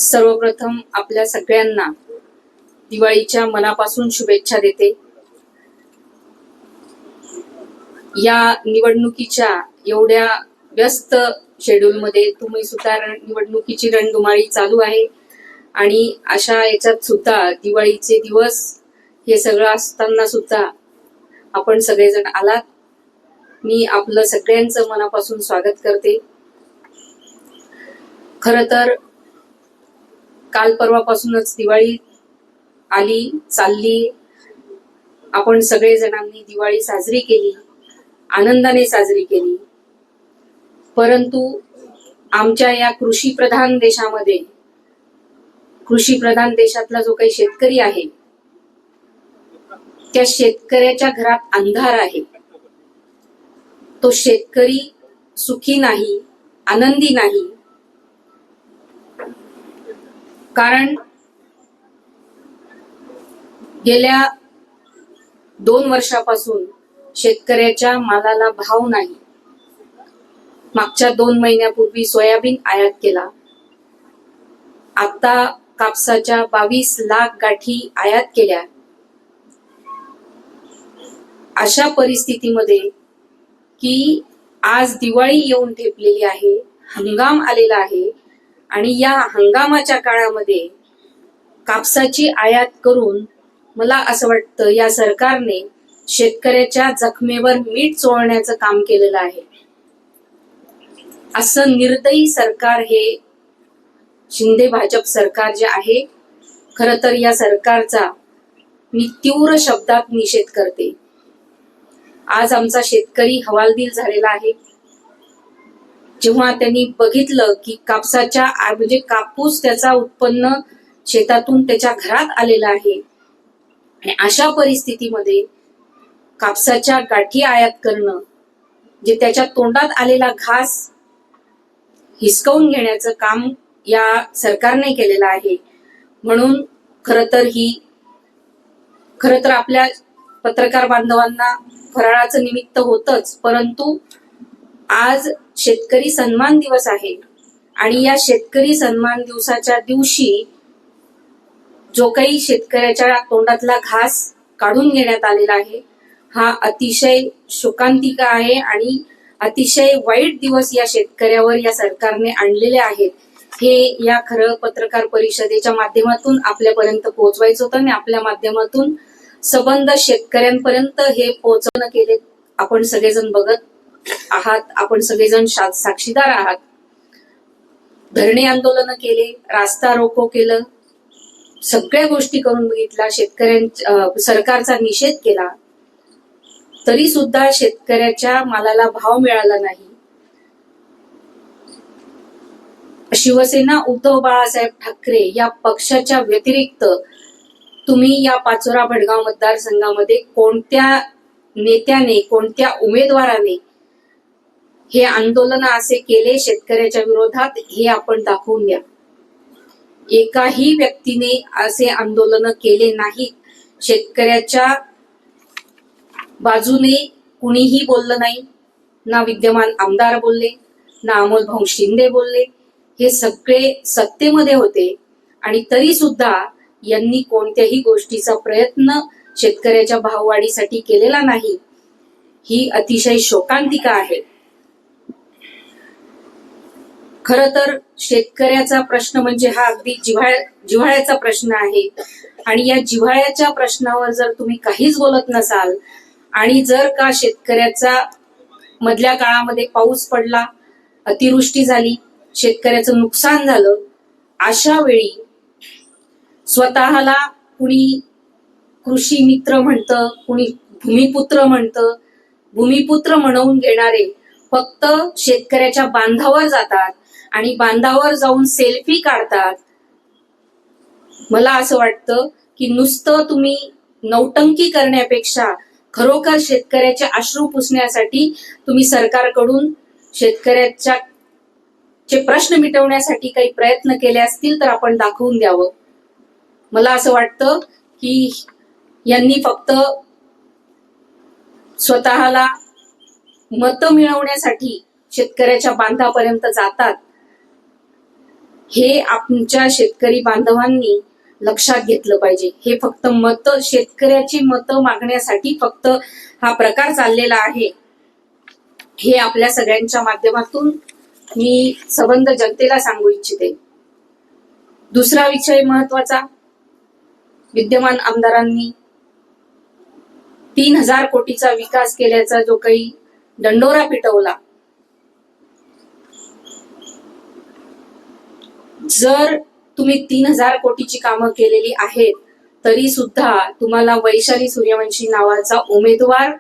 सर्वप्रथम आपल्या सगळ्यांना दिवाळीच्या मनापासून शुभेच्छा देते. या निवडणुकीच्या एवढ्या व्यस्त शेड्यूलमध्ये तुम्ही सुद्धा निवडणुकीची रणधुमाळी चालू आहे आणि अशा याच्यात सुद्धा दिवाळीचे दिवस हे सगळं असताना सुद्धा आपण सगळेजण आलात. मी आपलं सगळ्यांचं मनापासून स्वागत करते. खरं तर काल परवापासूनच दिवाळी आली चालली. आपण सगळेजणांनी दिवाळी साजरी केली, आनंदाने साजरी केली. परंतु आमच्या या कृषीप्रधान देशामध्ये, कृषीप्रधान देशातला जो काही शेतकरी आहे त्या शेतकऱ्याच्या घरात अंधार आहे. तो शेतकरी सुखी नाही, आनंदी नाही. कारण गेल्या 2 वर्षापासून शेतकऱ्याच्या मालाला भाव नाही. मागच्या 2 महिन्यापूर्वी सोयाबीन आयात केला, आता कापसाच्या 22 लाख गाठी आयात केल्या. अशा परिस्थितीमध्ये की आज दिवाळी येऊन ठेपलेली आहे, हंगाम आलेला आहे आणि या हंगामाच्या काळामध्ये कापसाची आयात करून मला असं वाटतं या सरकारने शेतकऱ्याच्या जखमेवर मीठ चोळण्याचं काम केलेलं आहे. असं निर्दयी सरकार हे शिंदे भाजप सरकार जे आहे, खरं तर या सरकारचा मी तीव्र शब्दात निषेध करते. आज आमचा शेतकरी हवालदिल झालेला आहे. जेव्हा त्यांनी बघितलं की कापसाच्या म्हणजे कापूस त्याचा उत्पन्न शेतातून त्याच्या घरात आलेला आहे आणि अशा परिस्थितीमध्ये कापसाच्या गाठी आयात करणं, जे त्याच्या तोंडात आलेला घास हिसकावून घेण्याचं काम या सरकारने केलेलं आहे. म्हणून खरं तर आपल्या पत्रकार बांधवांना फराळाचं निमित्त होतच, परंतु आज शेतकरी सन्मान दिवस आहे आणि या शेतकरी सन्मान दिवसाच्या दिवशी जो काही शेतकऱ्याच्या तोंडातला घास काढून घेण्यात आलेला आहे, हा अतिशय शोकांतिका आहे आणि अतिशय वाईट दिवस या शेतकऱ्यावर या सरकारने आणलेले आहेत. हे या खरं पत्रकार परिषदेच्या माध्यमातून आपल्यापर्यंत पोहोचवायचं होतं आणि आपल्या माध्यमातून संबंध शेतकऱ्यांपर्यंत हे पोहोचवणं केले. आपण सगळेजण बघत आहात, आपण सगळेजण साक्षीदार आहात. धरणे आंदोलन केले, रास्ता रोको केलं, सगळ्या गोष्टी करून बघितल्या, शेतकऱ्यांच्या सरकारचा निषेध केला, तरी सुद्धा शेतकऱ्याच्या मालाला भाव मिळाला नाही. शिवसेना उद्धव बाळासाहेब ठाकरे या पक्षाच्या व्यतिरिक्त तुम्ही या पाचोरा भडगाव मतदारसंघामध्ये कोणत्या नेत्याने, कोणत्या उमेदवाराने हे आंदोलन असे केले शेतकऱ्याच्या विरोधात, हे आपण दाखवून द्या. एकाही व्यक्तीने असे आंदोलन केले नाहीत. शेतकऱ्याच्या बाजूने कुणीही बोललं नाही. ना विद्यमान आमदार बोलले, ना अमोल भाऊ शिंदे बोलले. हे सगळे सत्तेमध्ये होते आणि तरी सुद्धा यांनी कोणत्याही गोष्टीचा प्रयत्न शेतकऱ्याच्या भाववाढीसाठी केलेला नाही. ही अतिशय शोकांतिका आहे. खरं तर शेतकऱ्याचा प्रश्न म्हणजे हा अगदी जिव्हाळ्याचा प्रश्न आहे आणि या जिव्हाळ्याच्या प्रश्नावर जर तुम्ही काहीच बोलत नसाल आणि जर का शेतकऱ्याचा मधल्या काळामध्ये पाऊस पडला, अतिवृष्टी झाली, शेतकऱ्याचं नुकसान झालं, अशा वेळी स्वतःला कुणी कृषी मित्र म्हणतं, कुणी भूमिपुत्र म्हणतं. भूमिपुत्र म्हणवून घेणारे फक्त शेतकऱ्याच्या बांधावर जातात आणि बांधावर जाऊन सेल्फी काढतात. मला असं वाटतं की नुसतं तुम्ही नौटंकी करण्यापेक्षा खरोखर शेतकऱ्याचे अश्रू पुसण्यासाठी तुम्ही सरकारकडून शेतकऱ्याच्या प्रश्न मिटवण्यासाठी काही प्रयत्न केले असतील तर आपण दाखवून द्यावं. मला असं वाटतं की यांनी फक्त स्वतःला मतं मिळवण्यासाठी शेतकऱ्याच्या बांधापर्यंत जातात. हे आमच्या शेतकरी बांधवांनी लक्षात घेतलं पाहिजे. हे फक्त शेतकऱ्याची मतं मागण्यासाठी फक्त हा प्रकार चाललेला आहे, हे आपल्या सगळ्यांच्या माध्यमातून मी संबंध जनतेला सांगू इच्छिते. दुसरा विषय महत्वाचा, विद्यमान आमदारांनी 3000 कोटीचा विकास केल्याचा जो काही दंडोरा पिटवला, जर तुम्ही 3000 कोटीची कामं केलेली आहेत तरी सुद्धा तुम्हाला वैशाली सूर्यवंशी नावाचा उमेदवार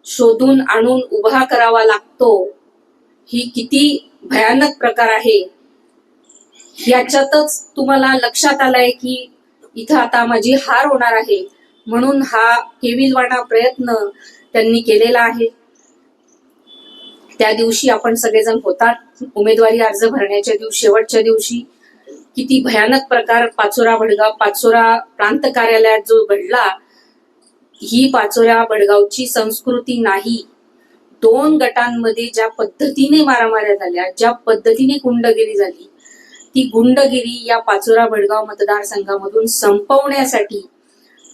शोधून आणून उभा करावा लागतो, ही किती भयानक प्रकार आहे. याच्यातच तुम्हाला लक्षात आलंय की इथं आता माझी हार होणार आहे, म्हणून हा केविलवाणा प्रयत्न त्यांनी केलेला आहे. त्या दिवशी आपण सगळेजण होतात, उमेदवारी अर्ज भरण्याच्या शेवटच्या दिवशी किती भयानक प्रकार पाचोरा प्रांत कार्यालयात जो घडला, ही पाचोरा भडगावची संस्कृती नाही. 2 गटांमध्ये ज्या पद्धतीने मारामाऱ्या झाल्या, ज्या पद्धतीने गुंडगिरी झाली, ती गुंडगिरी या पाचोरा भडगाव मतदारसंघामधून संपवण्यासाठी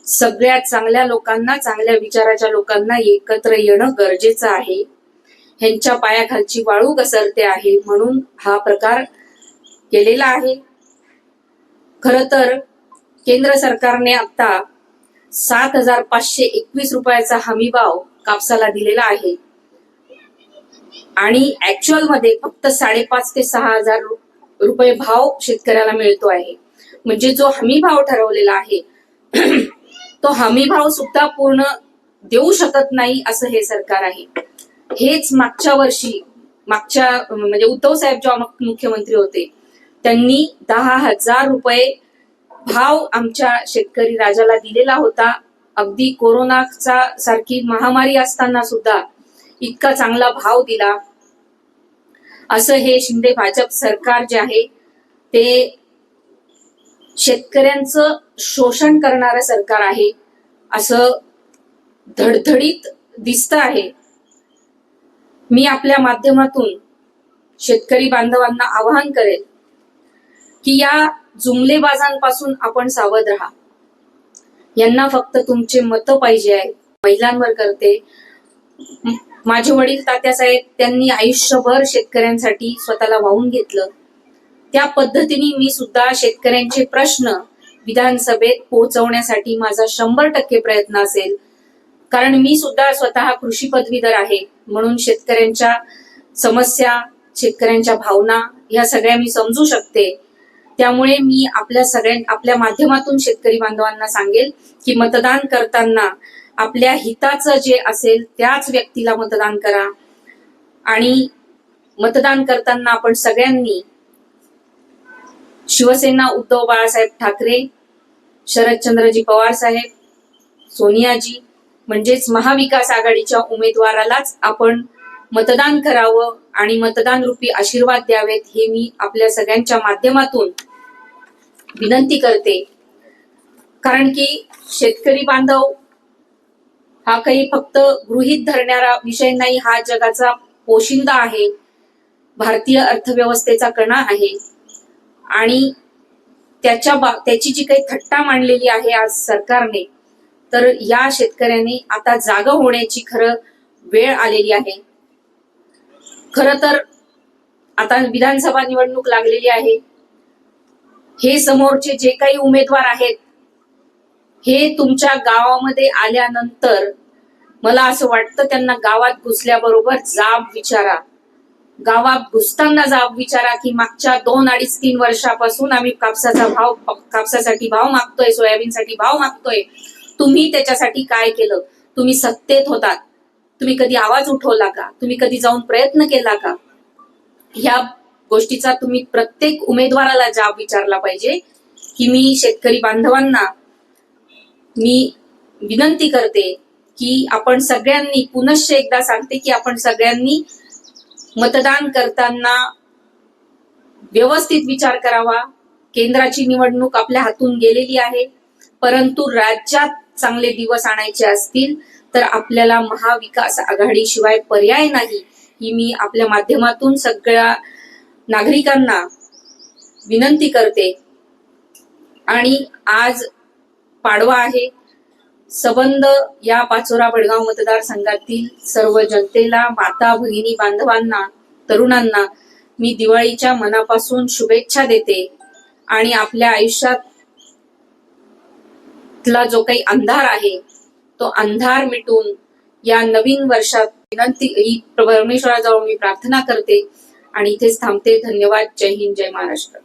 सगळ्या चांगल्या लोकांना, चांगल्या विचाराच्या लोकांना एकत्र येणं गरजेचं आहे. ह्यांच्या पायाखालची वाळू घसरते आहे म्हणून हा प्रकार केलेला आहे. खर तर केंद्र सरकारने आता 7,521 रुपयाचा हमीभाव कापसाला दिलेला आहे आणि ऍक्च्युअल मध्ये फक्त 5,500 ते 6,000 रुपये भाव शेतकऱ्याला मिळतो आहे. म्हणजे जो हमी भाव ठरवलेला आहे तो हमी भाव सुद्धा पूर्ण देऊ शकत नाही असं हे सरकार आहे. हेच मागच्या वर्षी म्हणजे उद्धव साहेब जेव्हा मुख्यमंत्री होते त्यांनी 10,000 रुपये भाव आमच्या शेतकरी राजाला दिलेला होता. अगदी कोरोनाचा सारखी महामारी असताना सुद्धा इतका चांगला भाव दिला. असं हे शिंदे भाजप सरकार जे आहे ते शेतकऱ्यांचं शोषण करणारं सरकार आहे असं धडधडीत दिसत आहे. मी आपल्या माध्यमातून शेतकरी बांधवांना आवाहन करेल की या जुमलेबाजांपासून आपण सावध राहा. यांना फक्त तुमचे मतं पाहिजे आहे. महिलांवर करते, माझे वडील तात्यासाहेब त्यांनी आयुष्यभर शेतकऱ्यांसाठी स्वतःला वाहून घेतलं. त्या पद्धतीने मी सुद्धा शेतकऱ्यांचे प्रश्न विधानसभेत पोहोचवण्यासाठी माझा 100% प्रयत्न असेल. कारण मी सुद्धा स्वतः कृषी पदवीधर आहे, म्हणून शेतकऱ्यांच्या समस्या, शेतकऱ्यांच्या भावना ह्या सगळ्या मी समजू शकते. त्यामुळे मी आपल्या माध्यमातून शेतकरी बांधवांना सांगेल की मतदान करताना आपल्या हिताचं जे असेल त्याच व्यक्तीला मतदान करा आणि मतदान करताना आपण सगळ्यांनी शिवसेना उद्धव बाळासाहेब ठाकरे, शरदचंद्रजी पवार साहेब, सोनियाजी म्हणजेच महाविकास आघाडीच्या उमेदवारालाच आपण मतदान करावं आणि मतदान रूपी आशीर्वाद द्यावेत, हे मी आपल्या सगळ्यांच्या माध्यमातून विनंती करते. कारण की शेतकरी बांधव हा काही फक्त गृहीत धरणारा विषय नाही, हा जगाचा पोशिंदा आहे, भारतीय अर्थव्यवस्थेचा कणा आहे आणि त्याची जी काही थट्टा मांडलेली आहे आज सरकारने, तर या शेतकऱ्याने आता जागा होण्याची खरं वेळ आलेली आहे. खर तर आता विधानसभा निवडणूक लागलेली आहे. हे समोरचे जे काही उमेदवार आहेत हे तुमच्या गावामध्ये आल्यानंतर मला असं वाटतं त्यांना गावात घुसल्याबरोबर जाब विचारा. गावात घुसताना जाब विचारा की मागच्या 2-2.5-3 वर्षापासून आम्ही कापसासाठी भाव मागतोय, सोयाबीनसाठी भाव मागतोय, तुम्ही त्याच्यासाठी काय केलं? तुम्ही सत्तेत होतात, तुम्ही कधी आवाज उठवला का? तुम्ही कधी जाऊन प्रयत्न केला का? ह्या गोष्टीचा तुम्ही प्रत्येक उमेदवाराला जाब विचारला पाहिजे. की मी शेतकरी बांधवांना मी विनंती करते की आपण सगळ्यांनी, पुनश्च एकदा सांगते की आपण सगळ्यांनी मतदान करताना व्यवस्थित विचार करावा. केंद्राची निवडणूक आपल्या हातून गेलेली आहे, परंतु राज्यात चांगले दिवस आणायचे असतील तर आपल्याला महाविकास आघाडी शिवाय पर्याय नाही, ही मी आपल्या माध्यमातून सगळ्या नागरिकांना विनंती करते. आणि आज पाडवा आहे. सबंध या पाचोरा भडगाव मतदारसंघातील सर्व जनतेला, माता भगिनी बांधवांना, तरुणांना मी दिवाळीच्या मनापासून शुभेच्छा देते. आणि आपल्या आयुष्यातला जो काही अंधार आहे तो अंधार मिटून या नवीन वर्षात विनंती ही परमेश्वराजवळ मी प्रार्थना करते आणि इथेच थांबते. धन्यवाद. जय हिंद, जय महाराष्ट्र.